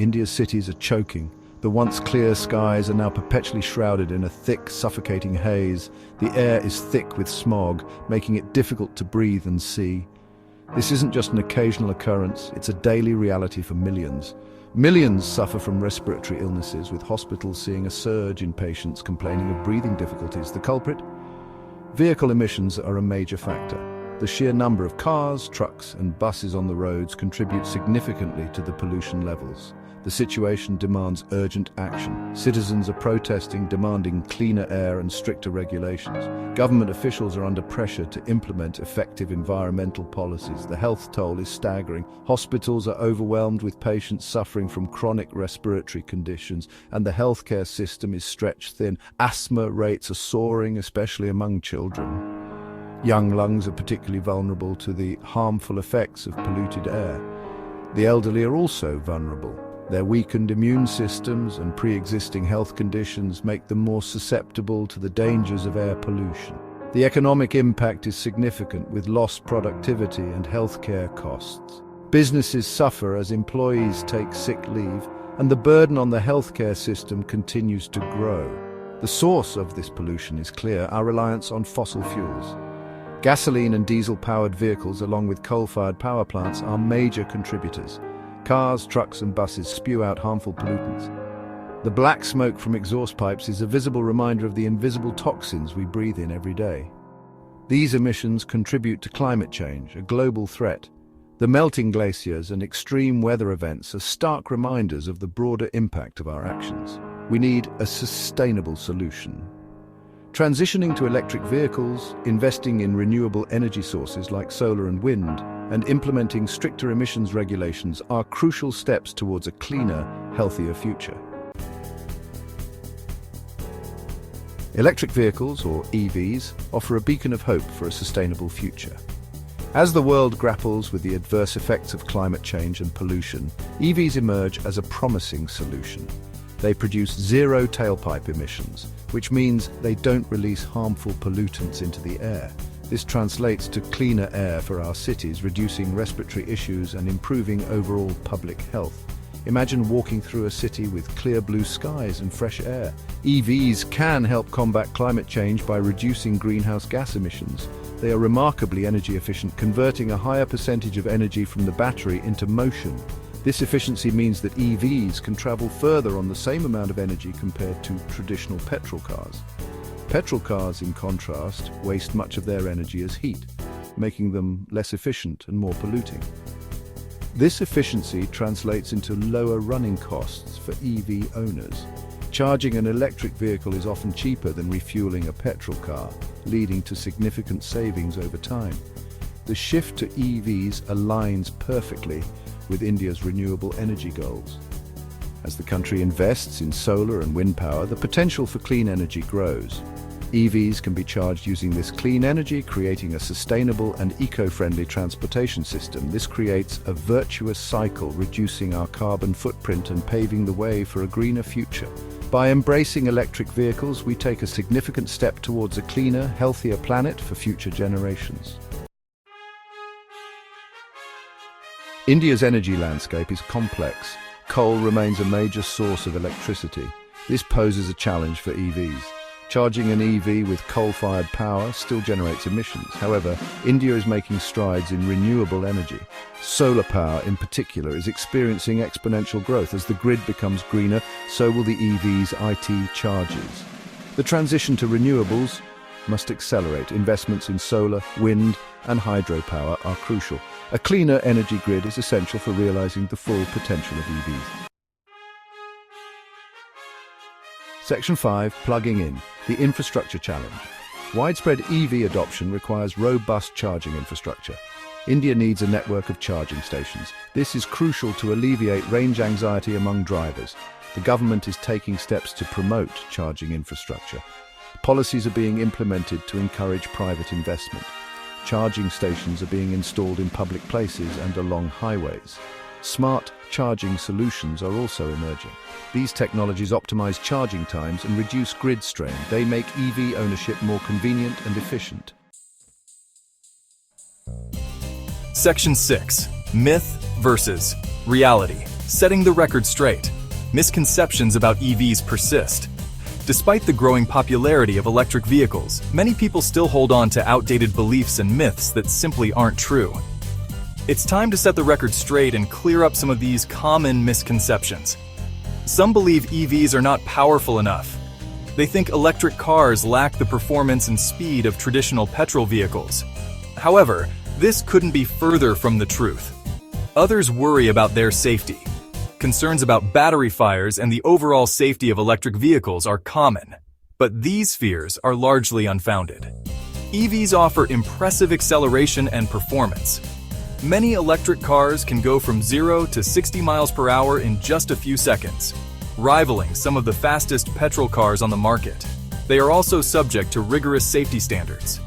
India's cities are choking. The once clear skies are now perpetually shrouded in a thick, suffocating haze. The air is thick with smog, making it difficult to breathe and see. This isn't just an occasional occurrence, it's a daily reality for millions. Millions suffer from respiratory illnesses, with hospitals seeing a surge in patients complaining of breathing difficulties. The culprit? Vehicle emissions are a major factor. The sheer number of cars, trucks, and buses on the roads contributes significantly to the pollution levels. The situation demands urgent action. Citizens are protesting, demanding cleaner air and stricter regulations. Government officials are under pressure to implement effective environmental policies. The health toll is staggering. Hospitals are overwhelmed with patients suffering from chronic respiratory conditions, and the healthcare system is stretched thin. Asthma rates are soaring, especially among children. Young lungs are particularly vulnerable to the harmful effects of polluted air. The elderly are also vulnerable. Their weakened immune systems and pre-existing health conditions make them more susceptible to the dangers of air pollution. The economic impact is significant, with lost productivity and healthcare costs. Businesses suffer as employees take sick leave, and the burden on the healthcare system continues to grow. The source of this pollution is clear: our reliance on fossil fuels. Gasoline and diesel-powered vehicles, along with coal-fired power plants, are major contributors. Cars, trucks and buses spew out harmful pollutants. The black smoke from exhaust pipes is a visible reminder of the invisible toxins we breathe in every day. These emissions contribute to climate change, a global threat. The melting glaciers and extreme weather events are stark reminders of the broader impact of our actions. We need a sustainable solution. Transitioning to electric vehicles, investing in renewable energy sources like solar and wind, and implementing stricter emissions regulations are crucial steps towards a cleaner, healthier future. Electric vehicles, or EVs, offer a beacon of hope for a sustainable future. As the world grapples with the adverse effects of climate change and pollution, EVs emerge as a promising solution. They produce zero tailpipe emissions, which means they don't release harmful pollutants into the air. This translates to cleaner air for our cities, reducing respiratory issues and improving overall public health. Imagine walking through a city with clear blue skies and fresh air. EVs can help combat climate change by reducing greenhouse gas emissions. They are remarkably energy efficient, converting a higher percentage of energy from the battery into motion. This efficiency means that EVs can travel further on the same amount of energy compared to traditional petrol cars. Petrol cars, in contrast, waste much of their energy as heat, making them less efficient and more polluting. This efficiency translates into lower running costs for EV owners. Charging an electric vehicle is often cheaper than refueling a petrol car, leading to significant savings over time. The shift to EVs aligns perfectly with India's renewable energy goals. As the country invests in solar and wind power, the potential for clean energy grows. EVs can be charged using this clean energy, creating a sustainable and eco-friendly transportation system. This creates a virtuous cycle, reducing our carbon footprint and paving the way for a greener future. By embracing electric vehicles, we take a significant step towards a cleaner, healthier planet for future generations. India's energy landscape is complex. Coal remains a major source of electricity. This poses a challenge for EVs. Charging an EV with coal-fired power still generates emissions. However, India is making strides in renewable energy. Solar power, in particular, is experiencing exponential growth. As the grid becomes greener, so will the EV's IT charges. The transition to renewables must accelerate. Investments in solar, wind, and hydropower are crucial. A cleaner energy grid is essential for realizing the full potential of EVs. Section 5. Plugging in. The infrastructure challenge. Widespread EV adoption requires robust charging infrastructure. India needs a network of charging stations. This is crucial to alleviate range anxiety among drivers. The government is taking steps to promote charging infrastructure. Policies are being implemented to encourage private investment. Charging stations are being installed in public places and along highways. Smart charging solutions are also emerging. These technologies optimize charging times and reduce grid strain. They make EV ownership more convenient and efficient. Section 6. Myth versus reality. Setting the record straight. Misconceptions about EVs persist. Despite the growing popularity of electric vehicles, many people still hold on to outdated beliefs and myths that simply aren't true. It's time to set the record straight and clear up some of these common misconceptions. Some believe EVs are not powerful enough. They think electric cars lack the performance and speed of traditional petrol vehicles. However, this couldn't be further from the truth. Others worry about their safety. Concerns about battery fires and the overall safety of electric vehicles are common, but these fears are largely unfounded. EVs offer impressive acceleration and performance. Many electric cars can go from 0 to 60 miles per hour in just a few seconds, rivaling some of the fastest petrol cars on the market. They are also subject to rigorous safety standards.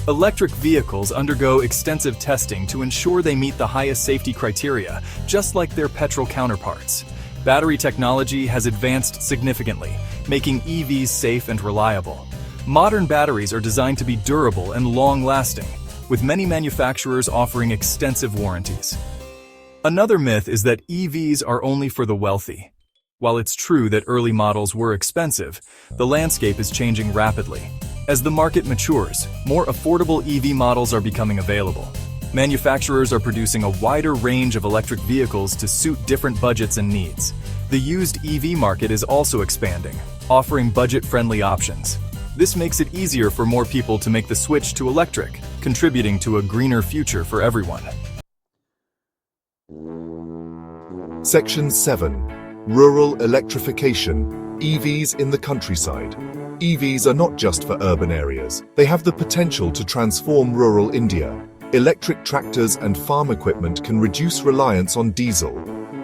Electric vehicles undergo extensive testing to ensure they meet the highest safety criteria, just like their petrol counterparts. Battery technology has advanced significantly, making EVs safe and reliable. Modern batteries are designed to be durable and long-lasting, with many manufacturers offering extensive warranties. Another myth is that EVs are only for the wealthy. While it's true that early models were expensive, the landscape is changing rapidly. As the market matures, more affordable EV models are becoming available. Manufacturers are producing a wider range of electric vehicles to suit different budgets and needs. The used EV market is also expanding, offering budget-friendly options. This makes it easier for more people to make the switch to electric, contributing to a greener future for everyone. Section 7. Rural electrification. EVs in the countryside. EVs are not just for urban areas. They have the potential to transform rural India. Electric tractors and farm equipment can reduce reliance on diesel.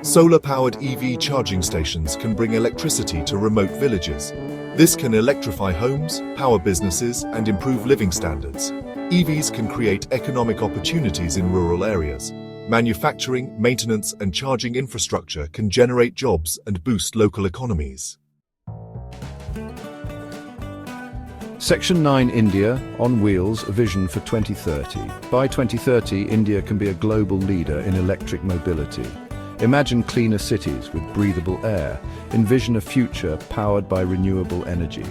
Solar-powered EV charging stations can bring electricity to remote villages. This can electrify homes, power businesses, and improve living standards. EVs can create economic opportunities in rural areas. Manufacturing, maintenance, and charging infrastructure can generate jobs and boost local economies. Section 9 India, on wheels, a vision for 2030. By 2030, India can be a global leader in electric mobility. Imagine cleaner cities with breathable air. Envision a future powered by renewable energy.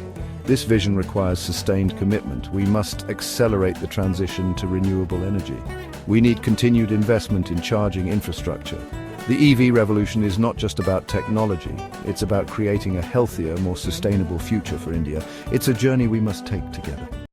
This vision requires sustained commitment. We must accelerate the transition to renewable energy. We need continued investment in charging infrastructure. The EV revolution is not just about technology, it's about creating a healthier, more sustainable future for India. It's a journey we must take together.